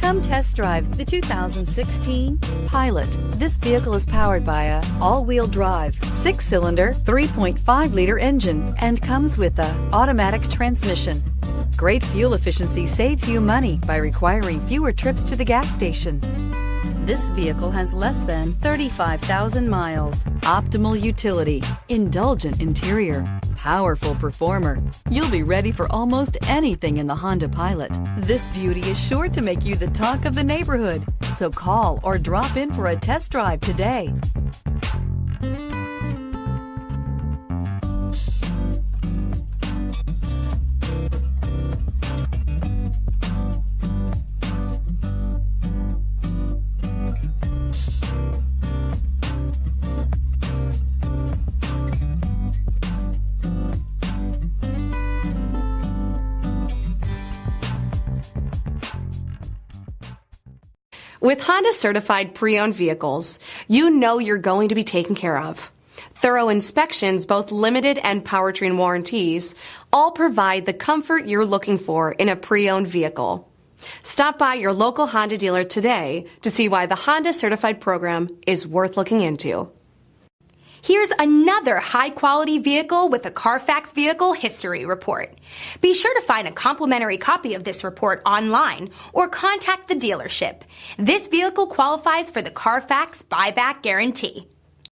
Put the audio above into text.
Come test drive the 2016 Pilot. This vehicle is powered by a all-wheel drive, 6-cylinder, 3.5-liter engine and comes with a automatic transmission. Great fuel efficiency saves you money by requiring fewer trips to the gas station. This vehicle has less than 35,000 miles. Optimal utility, indulgent interior, powerful performer. You'll be ready for almost anything in the Honda Pilot. This beauty is sure to make you the talk of the neighborhood. So call or drop in for a test drive today. With Honda certified pre-owned vehicles, you know you're going to be taken care of. Thorough inspections, both limited and powertrain warranties, all provide the comfort you're looking for in a pre-owned vehicle. Stop by your local Honda dealer today to see why the Honda certified program is worth looking into. Here's another high-quality vehicle with a Carfax Vehicle History Report. Be sure to find a complimentary copy of this report online or contact the dealership. This vehicle qualifies for the Carfax Buyback Guarantee.